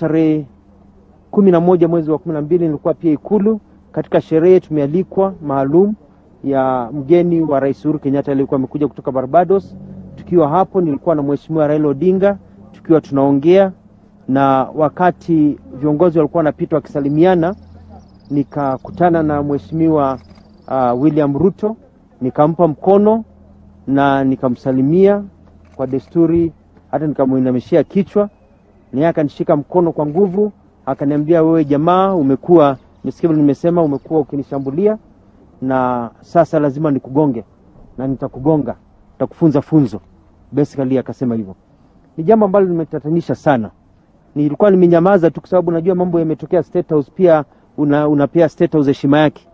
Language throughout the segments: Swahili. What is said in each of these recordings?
tarehe 11 mwezi wa 12 nilikuwa pia Ikulu katika sherehe tumealikwa maalum ya mgeni wa Rais Uhuru Kenyatta aliyekuwa amekuja kutoka Barbados. Tukiwa hapo nilikuwa na Mheshimiwa Raila Odinga tukiwa tunaongea, na wakati viongozi walikuwa wanapita wakisalimiana nikakutana na Mheshimiwa William Ruto, nikampa mkono na nikamsalimia kwa desturi, hata nikamuinamishia kichwa. Naye akanishika mkono kwa nguvu, akaniambia, wewe jamaa umekuwa, nimesema umekuwa ukinishambulia na sasa lazima nikugonge na nitakugonga, nitakufunza funzo. Basically akasema hivyo. Ni jambo ambalo limetatanisha sana. Nilikuwa nimenyamaza tu kwa sababu najua mambo yametokea State House, pia unapea State House heshima yake.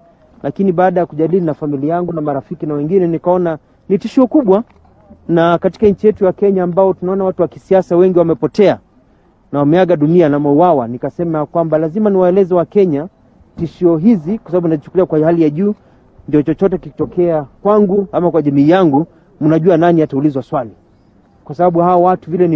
Lakini baada ya kujadili na familia yangu na marafiki na wengine, nikaona ni tishio kubwa, na katika nchi yetu ya Kenya ambao tunaona watu wa kisiasa wengi wamepotea na wameaga dunia na mauawa, nikasema kwamba lazima niwaeleze wa Kenya tishio hizi, kwa sababu nachukulia kwa hali ya juu. Ndio chochote kikitokea kwangu ama kwa jamii yangu, mnajua nani ataulizwa swali. Kwa sababu hao watu vile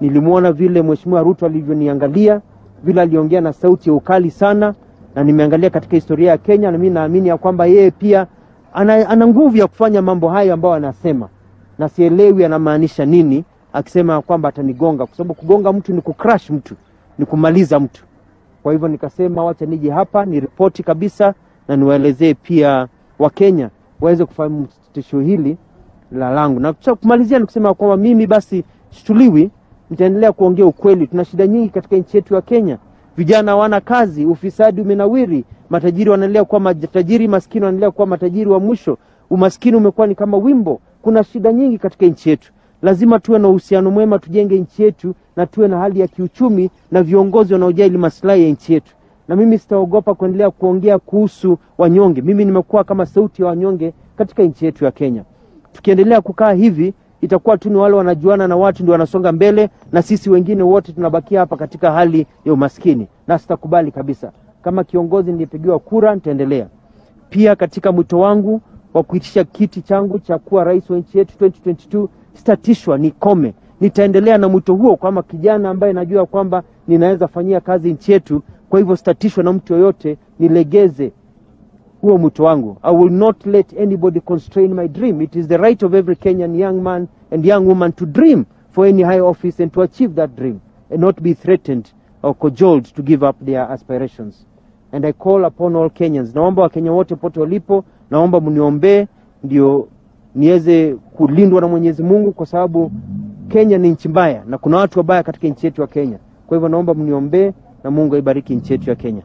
nilimuona vile Mheshimiwa Ruto alivyoniangalia, vile aliongea na sauti ya ukali sana, na nimeangalia katika historia ya Kenya, na mimi naamini ya kwamba yeye pia ana nguvu ya kufanya mambo hayo ambayo anasema. Na sielewi anamaanisha nini akisema kwamba atanigonga, kwa sababu kugonga mtu ni kucrush mtu, ni kumaliza mtu. Kwa hivyo nikasema wacha nije hapa ni ripoti kabisa na niwaelezee pia wa Kenya waweze kufahamu tishio hili la langu. Na kumalizia ni kusema kwamba mimi basi shtuliwi, nitaendelea kuongea ukweli. Tuna shida nyingi katika nchi yetu ya Kenya. Vijana hawana kazi, ufisadi umenawiri, matajiri wanaendelea kuwa matajiri, maskini wanaendelea kuwa matajiri wa mwisho. Umaskini umekuwa ni kama wimbo. Kuna shida nyingi katika nchi yetu. Lazima tuwe na uhusiano mwema, tujenge nchi yetu na tuwe na hali ya kiuchumi na viongozi wanaojali maslahi ya nchi yetu. Na mimi sitaogopa kuendelea kuongea kuhusu wanyonge. Mimi nimekuwa kama sauti ya wanyonge katika nchi yetu ya Kenya. Tukiendelea kukaa hivi, itakuwa tu ni wale wanajuana na watu ndio wanasonga mbele, na sisi wengine wote tunabakia hapa katika hali ya umaskini. Na sitakubali kabisa. Kama kiongozi nilipigiwa kura, nitaendelea. Pia katika mwito wangu wa kuitisha kiti changu cha kuwa rais wa nchi yetu 2022, sitatishwa, nikome. Nitaendelea na mwito huo kama kijana ambaye najua kwamba ninaweza fanyia kazi nchi yetu. Kwa hivyo sitatishwa na mtu yoyote, nilegeze huo mwito wangu. I will not let anybody constrain my dream. It is the right of every Kenyan young man and young woman to dream for any high office and to achieve that dream and not be threatened or cajoled to give up their aspirations. And I call upon all Kenyans. Naomba Wakenya wote pote walipo, naomba mniombe ndio niweze kulindwa na Mwenyezi Mungu, kwa sababu Kenya ni nchi mbaya na kuna watu wabaya katika nchi yetu ya Kenya. Kwa hivyo naomba mniombe na Mungu aibariki nchi yetu ya Kenya.